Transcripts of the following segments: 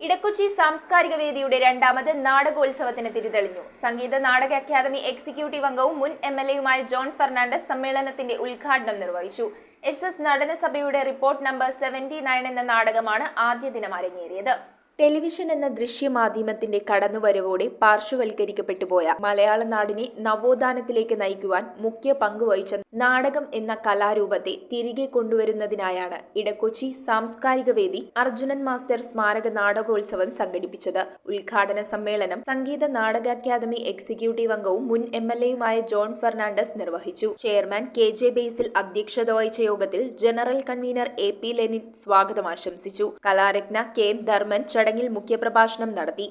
ഇടക്കൊച്ചി സാംസ്കാരിക വേദിയുടെ രണ്ടാമത് നാടകോത്സവത്തിന് തിരിതെളിഞ്ഞു. സംഗീത നാടക അക്കാദമി എക്സിക്യൂട്ടീവ് അംഗവും മുൻ എംഎൽഎയുമായ ജോൺ ഫെർണാണ്ടസ് സമ്മേളനത്തിന്റെ ഉദ്ഘാടനം നിർവഹിച്ചു. SS നടനസഭയുടെ റിപ്പോർട്ട് നമ്പർ 79 എന്ന നാടകമാണ് ആദ്യ ദിനം അരങ്ങേറിയത്. ടെലിവിഷൻ എന്ന ദൃശ്യമാധ്യമത്തിന്റെ കടന്നുവരവോടെ പാർശ്വവൽക്കരിക്കപ്പെട്ടുപോയ മലയാള നാടിനെ നവോത്ഥാനത്തിലേക്ക് നയിക്കുവാൻ മുഖ്യ പങ്കുവഹിച്ച നാടകം എന്ന കലാരൂപത്തെ തിരികെ കൊണ്ടുവരുന്നതിനായാണ് ഇടക്കൊച്ചി സാംസ്കാരിക വേദി അർജുനൻ മാസ്റ്റർ സ്മാരക നാടകോത്സവം സംഘടിപ്പിച്ചത്. ഉദ്ഘാടന സമ്മേളനം സംഗീത നാടക അക്കാദമി എക്സിക്യൂട്ടീവ് അംഗവും മുൻ എംഎൽഎയുമായ ജോൺ ഫെർണാണ്ടസ് നിർവഹിച്ചു. ചെയർമാൻ KJ ബേസിൽ അധ്യക്ഷത വഹിച്ച യോഗത്തിൽ ജനറൽ കൺവീനർ AP ലെനിൻ സ്വാഗതം ആശംസിച്ചു. കലാരത്ന KM ധർമ്മൻ ചടങ്ങിൽ മുഖ്യപ്രഭാഷണം നടത്തി.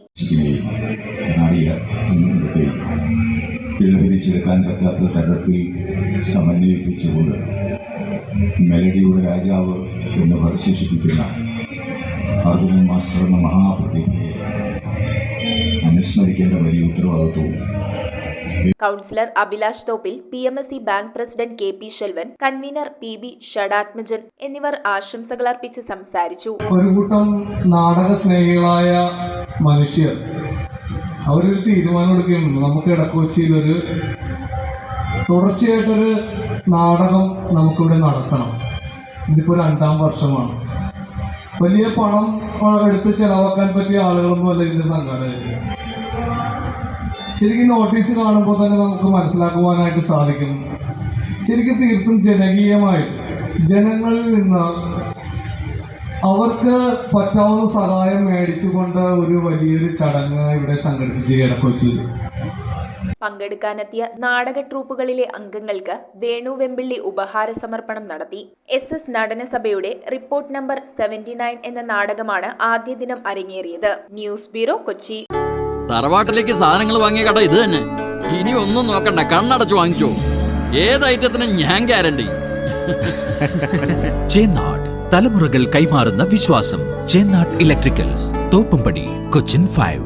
പിഴപിരിച്ചെടുക്കാൻ പറ്റാത്ത തരത്തിൽ സമന്വയിപ്പിച്ചുകൊണ്ട് മെലഡിയുടെ രാജാവ് എന്ന് പരിശേഷിപ്പിക്കുന്ന അർജുനൻ മാസ്റ്റർ എന്ന മഹാപ്രതിഭയെ അനുസ്മരിക്കേണ്ട വലിയ ഉത്തരവാദിത്വവും councillor Abhilash Thoppil, PMSC bank president KP Selvan, convener PB ഷഡാത്മജൻ എന്നിവർ ആശംസകൾ അർപ്പിച്ച് സംസാരിച്ചു. ഒരു കൂട്ടം നാടക സ്നേഹികളായ മനുഷ്യർ അവരൊരു തീരുമാനമെടുക്കുകയും നമുക്ക് ഇടക്കൊച്ചിയിൽ ഒരു തുടർച്ചയായിട്ടൊരു നാടകം നമുക്കിവിടെ നടത്തണം. ഇതിപ്പോൾ 2ാം വർഷമാണ്. വലിയ പണം എടുത്ത് ചെലവാക്കാൻ പറ്റിയ ആളുകളൊന്നും അല്ല ഇതിന്റെ സംഘാടകർ. ശരിക്കും നോട്ടീസ് കാണുമ്പോൾ തന്നെ നമുക്ക് മനസ്സിലാക്കുവാനായിട്ട് സാധിക്കും. ശരിക്കും തീർത്തും ജനകീയമായിട്ട് ജനങ്ങളിൽ നിന്ന് അവർക്ക് പറ്റാവുന്ന സഹായം മേടിച്ചുകൊണ്ട് ഒരു വലിയൊരു ചടങ്ങ് ഇവിടെ സംഘടിപ്പിച്ച് ഇടക്കൊച്ചിയിൽ. പങ്കെടുക്കാനെത്തിയ നാടക ട്രൂപ്പുകളിലെ അംഗങ്ങൾക്ക് വേണു വെമ്പിള്ളി ഉപഹാര സമർപ്പണം നടത്തി. SS നടനസഭയുടെ റിപ്പോർട്ട് നമ്പർ 79 എന്ന നാടകമാണ് ആദ്യ ദിനം അരങ്ങേറിയത്. News bureau, Kochi. തറവാട്ടിലേക്ക് സാധനങ്ങൾ വാങ്ങിയ കട ഇത് തന്നെ. ഇനി ഒന്നും നോക്കണ്ട, കണ്ണടച്ച് വാങ്ങിച്ചോ. ഏത് ഐറ്റത്തിനും ഞാൻ ഗ്യാരണ്ടി. ചേന്നാട്, തലമുറകൾ കൈമാറുന്ന വിശ്വാസം. ചേന്നാട് ഇലക്ട്രിക്കൽസ്, തോപ്പുംപടി, കൊച്ചിൻ 5.